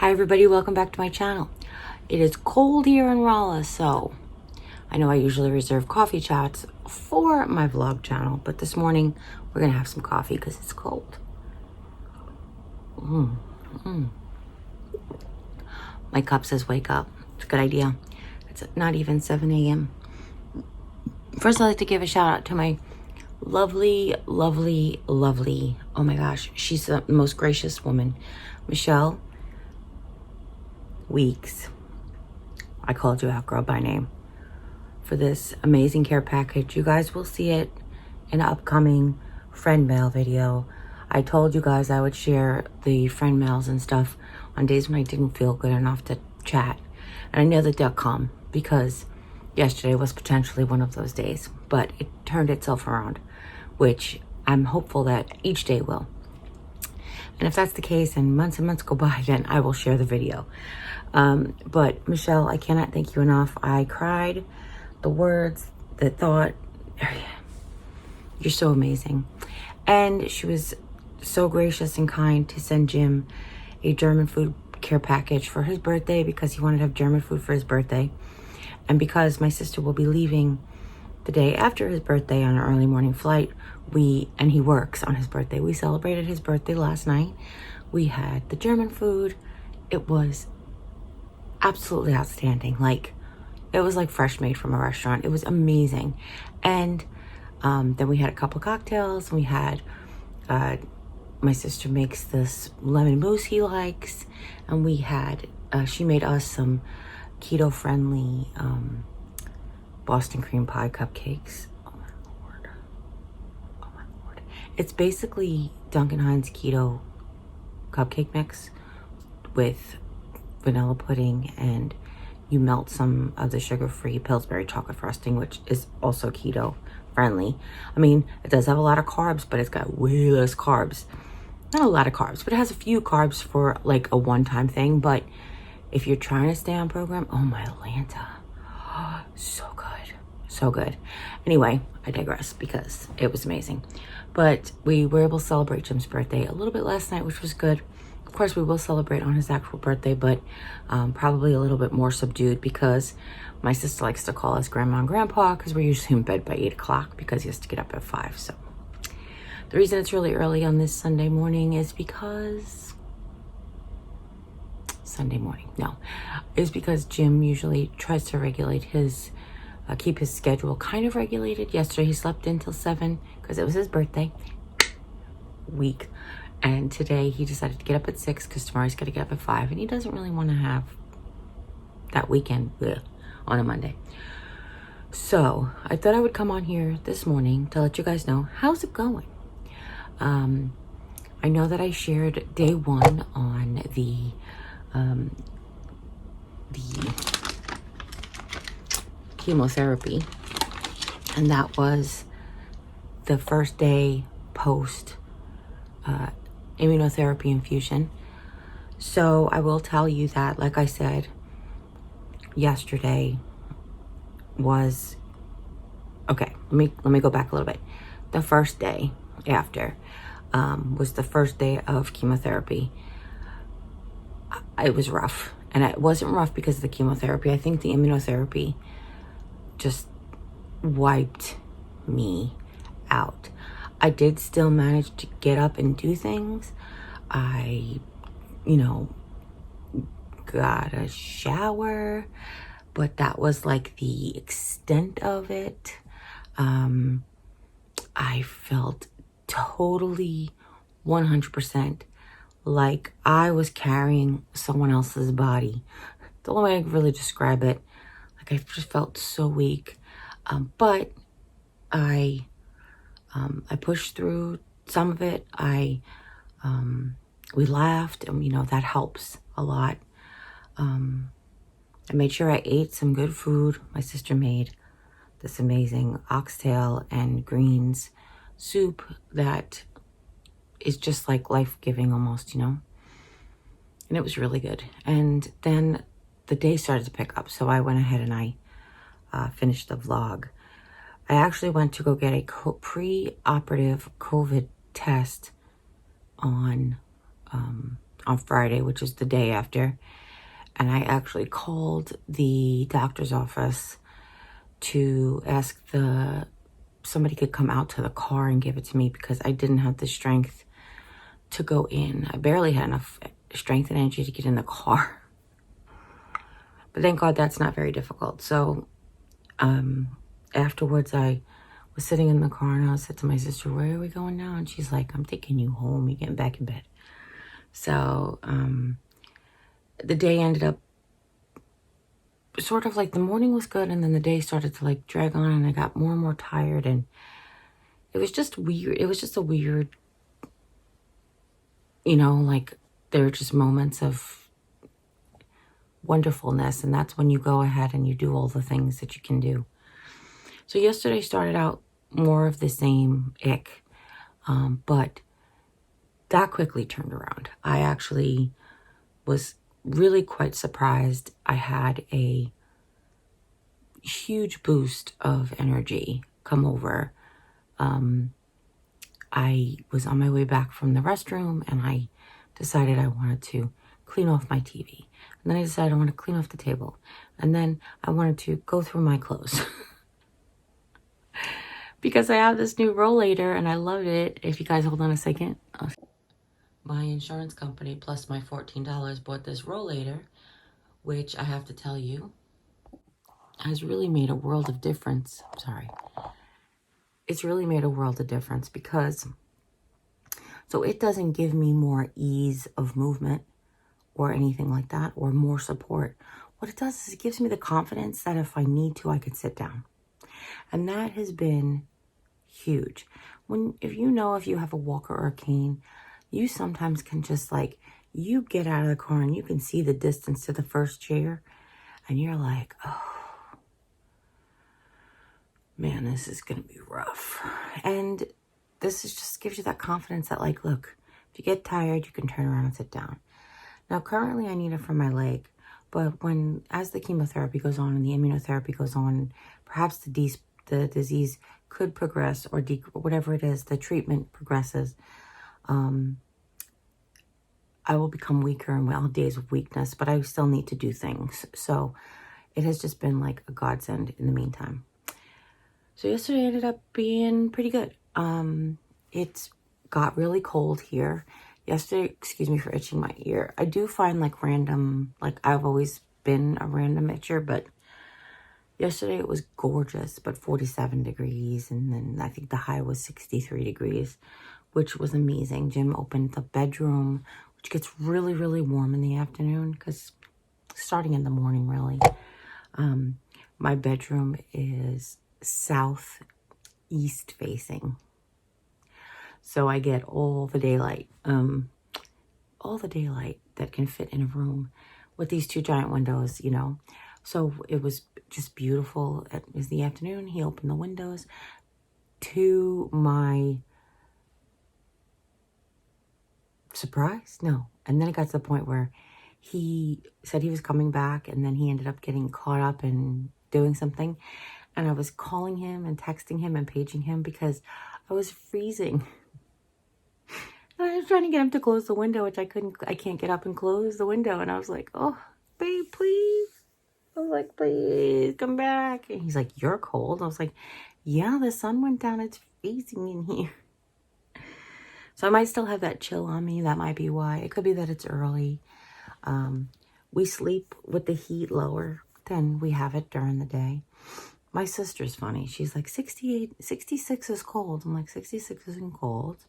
Hi everybody, welcome back to my channel. It is cold here in Raleigh, so I know I usually reserve coffee chats for my vlog channel, but this morning we're gonna have some coffee because it's cold. My cup says wake up. It's a good idea. It's not even 7 a.m. First, I'd like to give a shout out to my lovely, oh my gosh, she's the most gracious woman, Michelle Weeks. I called you out, girl, by name, for this amazing care package. You guys will see it in an upcoming friend mail video. I told you guys I would share the friend mails and stuff on days when I didn't feel good enough to chat. And I know that they'll come because yesterday was potentially one of those days, but it turned itself around, which I'm hopeful that each day will. And if that's the case and months go by, then I will share the video. But Michelle, I cannot thank you enough. I cried, the words, the thought. You're so amazing. And she was so gracious and kind to send Jim a German food care package for his birthday because he wanted to have German food for his birthday. And because my sister will be leaving the day after his birthday on an early morning flight, and he works on his birthday. We celebrated his birthday last night. We had the German food. It was absolutely outstanding. Like, it was like fresh made from a restaurant. It was amazing. And then we had a couple cocktails. We had my sister makes this lemon mousse he likes, and we had she made us some keto friendly Boston cream pie cupcakes. Oh my lord. It's basically Duncan Hines keto cupcake mix with vanilla pudding, and you melt some of the sugar-free Pillsbury chocolate frosting, which is also keto friendly. I mean, it does have a lot of carbs, but it's got way less carbs. Not a lot of carbs, but it has a few carbs for like a one-time thing. But if you're trying to stay on program, oh my Atlanta, so good, so good. Anyway, I digress because it was amazing. But we were able to celebrate Jim's birthday a little bit last night, which was good. Of course, we will celebrate on his actual birthday, but probably a little bit more subdued because my sister likes to call us grandma and grandpa because we're usually in bed by 8 o'clock because he has to get up at 5. So the reason it's really early on this Sunday morning is because Jim usually tries to regulate his, keep his schedule kind of regulated. Yesterday he slept in till 7 because it was his birthday week. And today he decided to get up at 6 because tomorrow he's got to get up at 5. And he doesn't really want to have that weekend on a Monday. So I thought I would come on here this morning to let you guys know, how's it going? I know that I shared day 1 on the chemotherapy. And that was the first day post immunotherapy infusion. So I will tell you that, like I said, yesterday was okay. Let me go back a little bit. The first day after was the first day of chemotherapy. It was rough, and it wasn't rough because of the chemotherapy. I think the immunotherapy just wiped me out. I did still manage to get up and do things. I, got a shower, but that was like the extent of it. I felt totally 100% like I was carrying someone else's body. The only way I could really describe it, like I just felt so weak. But I pushed through some of it. We laughed, and that helps a lot. I made sure I ate some good food. My sister made this amazing oxtail and greens soup that is just like life-giving almost, and it was really good. And then the day started to pick up, so I went ahead and I finished the vlog. I actually went to go get a pre-operative COVID test on on Friday, which is the day after. And I actually called the doctor's office to ask somebody could come out to the car and give it to me because I didn't have the strength to go in. I barely had enough strength and energy to get in the car. But thank God that's not very difficult. So afterwards, I was sitting in the car and I said to my sister, where are we going now? And she's like, I'm taking you home. You're getting back in bed. So the day ended up sort of like the morning was good, and then the day started to like drag on, and I got more and more tired, and it was just weird. It was just a weird, you know, like there were just moments of wonderfulness, and that's when you go ahead and you do all the things that you can do. So yesterday started out more of the same ick, but that quickly turned around. I actually was really quite surprised. I had a huge boost of energy come over. I was on my way back from the restroom and I decided I wanted to clean off my TV. And then I decided I want to clean off the table. And then I wanted to go through my clothes. Because I have this new rollator and I love it. If you guys hold on a second. My insurance company plus my $14 bought this rollator, which I have to tell you has really made a world of difference. Sorry. It's really made a world of difference because so it doesn't give me more ease of movement or anything like that or more support. What it does is it gives me the confidence that if I need to, I can sit down. And that has been huge. If you have a walker or a cane, you sometimes can just like, you get out of the car and you can see the distance to the first chair and you're like, oh, man, this is going to be rough. And this is just gives you that confidence that like, look, if you get tired, you can turn around and sit down. Now, currently I need it for my leg, but as the chemotherapy goes on and the immunotherapy goes on, perhaps the disease could progress or whatever it is, the treatment progresses. I will become weaker and I'll have days of weakness, but I still need to do things. So it has just been like a godsend in the meantime. So yesterday ended up being pretty good. It got really cold here. Yesterday, excuse me for itching my ear. I do find like random, like I've always been a random itcher, but yesterday it was gorgeous, but 47 degrees. And then I think the high was 63 degrees, which was amazing. Jim opened the bedroom, which gets really, really warm in the afternoon because starting in the morning, really. My bedroom is southeast facing. So I get all the daylight that can fit in a room with these two giant windows, you know. So it was just beautiful. It was the afternoon. He opened the windows. To my surprise, no. And then it got to the point where he said he was coming back and then he ended up getting caught up in doing something. And I was calling him and texting him and paging him because I was freezing. And I was trying to get him to close the window, which I can't get up and close the window. And I was like, oh, babe, please. I was like, please come back. And he's like, you're cold. I was like, yeah, the sun went down. It's freezing in here. So I might still have that chill on me. That might be why. It could be that it's early. We sleep with the heat lower than we have it during the day. My sister's funny. She's like, 66 is cold. I'm like, 66 isn't cold.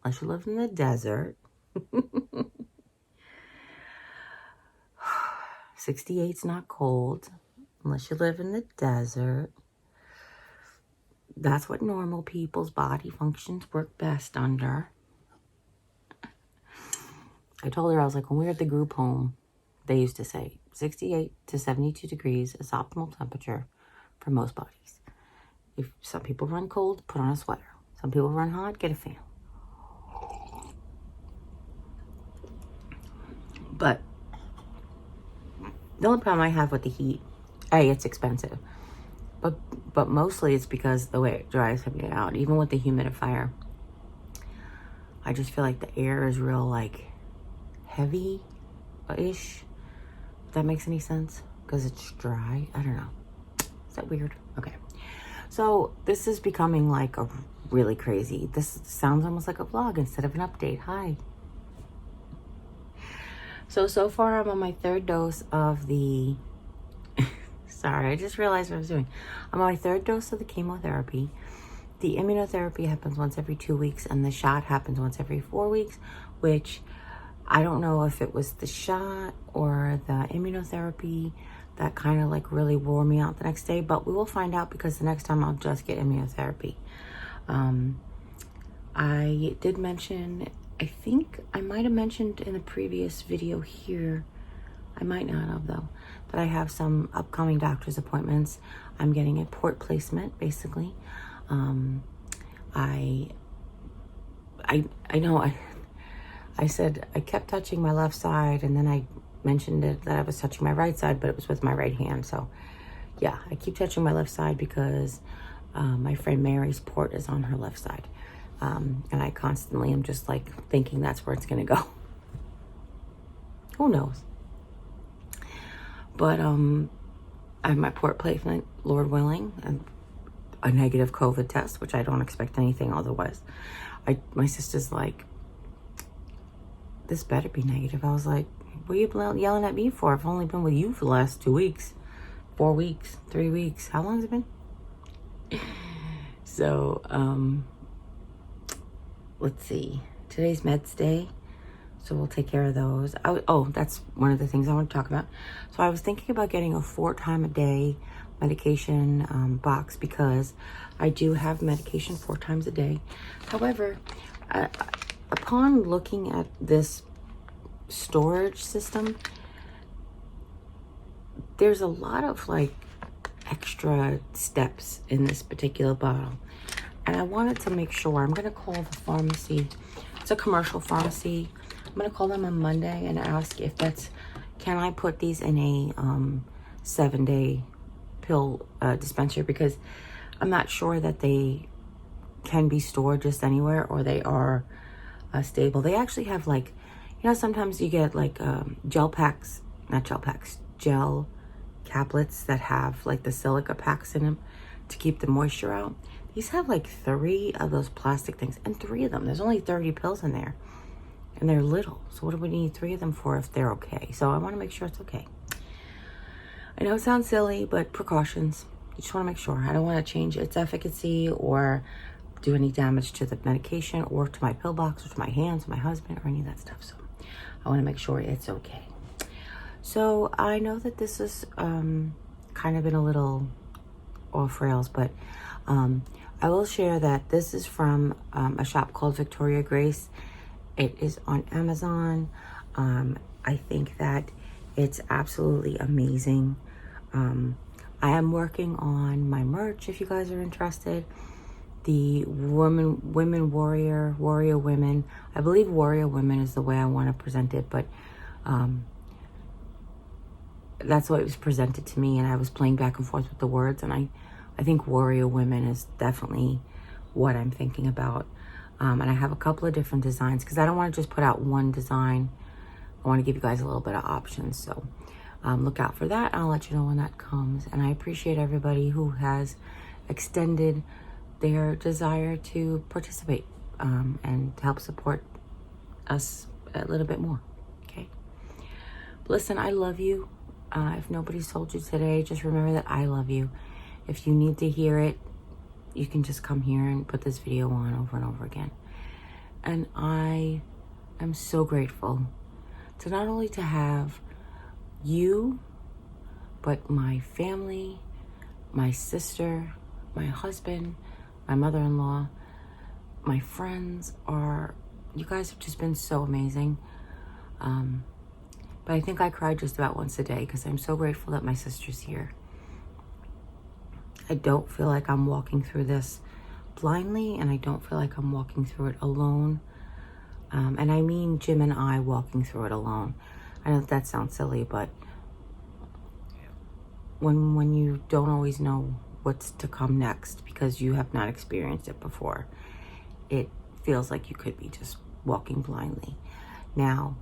Unless you live in the desert. 68's not cold. Unless you live in the desert. That's what normal people's body functions work best under. I told her, I was like, when we were at the group home, they used to say 68 to 72 degrees is optimal temperature for most bodies. If some people run cold, put on a sweater. Some people run hot, get a fan. But the only problem I have with the heat, it's expensive. But mostly it's because the way it dries me out. Even with the humidifier, I just feel like the air is real like heavy-ish. If that makes any sense? Because it's dry. I don't know. Is that weird? Okay. So this is becoming like a really crazy. This sounds almost like a vlog instead of an update. Hi. So far I'm on my 3rd dose of the... Sorry, I just realized what I was doing. I'm on my 3rd dose of the chemotherapy. The immunotherapy happens once every 2 weeks, and the shot happens once every 4 weeks, which I don't know if it was the shot or the immunotherapy that kind of like really wore me out the next day, but we will find out, because the next time I'll just get immunotherapy. I did mention, I think I might have mentioned in a previous video here, I might not have though, that I have some upcoming doctor's appointments. I'm getting a port placement, basically. I know I said I kept touching my left side, and then I mentioned it that I was touching my right side, but it was with my right hand. So yeah, I keep touching my left side because my friend Mary's port is on her left side. And I constantly am just like thinking that's where it's gonna go. Who knows? But I have my port placement, Lord willing, and a negative COVID test, which I don't expect anything otherwise. My sister's like, this better be negative. I was like, what are you yelling at me for? I've only been with you for the last 2 weeks, 4 weeks, 3 weeks. How long has it been? So, let's see. Today's meds day, so we'll take care of those. Oh, that's one of the things I want to talk about. So I was thinking about getting a 4-time-a-day medication box, because I do have medication 4 times a day. However, upon looking at this storage system, there's a lot of like extra steps in this particular bottle, and I wanted to make sure. I'm gonna call the pharmacy. It's a commercial pharmacy. I'm gonna call them on Monday and ask if can I put these in a 7-day pill dispenser, because I'm not sure that they can be stored just anywhere, or they are stable. They actually have, like, you know, sometimes you get like gel caplets that have like the silica packs in them to keep the moisture out. These have like 3 of those plastic things, and 3 of them, there's only 30 pills in there, and they're little. So what do we need 3 of them for if they're okay? So I want to make sure it's okay. I know it sounds silly, but precautions. You just want to make sure. I don't want to change its efficacy or do any damage to the medication or to my pill box or to my hands, my husband, or any of that stuff. So I want to make sure it's okay. So I know that this is kind of been a little off rails, but I will share that this is from a shop called Victoria Grace. It is on Amazon. I think that it's absolutely amazing. I am working on my merch if you guys are interested. The women warrior women. I believe warrior women is the way I want to present it, but that's what it was presented to me, and I was playing back and forth with the words, and I think warrior women is definitely what I'm thinking about. And I have a couple of different designs, because I don't want to just put out one design. I want to give you guys a little bit of options. So look out for that. I'll let you know when that comes. And I appreciate everybody who has extended their desire to participate and help support us a little bit more. Okay. Listen, I love you. If nobody's told you today, just remember that I love you. If you need to hear it, you can just come here and put this video on over and over again. And I am so grateful to not only to have you, but my family, my sister, my husband, my mother-in-law, my friends you guys have just been so amazing. But I think I cry just about once a day, because I'm so grateful that my sister's here. I don't feel like I'm walking through this blindly, and I don't feel like I'm walking through it alone. And I mean Jim and I walking through it alone. I know that sounds silly, but when you don't always know what's to come next because you have not experienced it before, it feels like you could be just walking blindly. Now,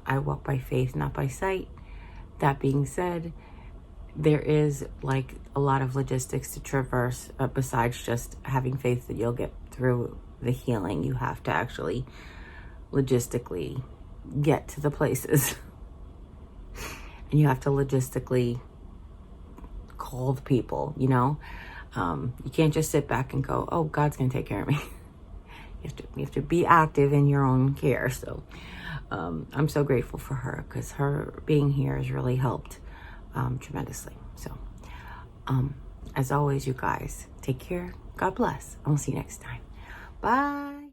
I walk by faith, not by sight. That being said, there is like a lot of logistics to traverse besides just having faith that you'll get through the healing. You have to actually logistically get to the places. And you have to logistically call the people, you know. You can't just sit back and go, oh, God's going to take care of me. You have to be active in your own care. So I'm so grateful for her, because her being here has really helped tremendously. So as always, you guys, take care. God bless. I'll see you next time. Bye.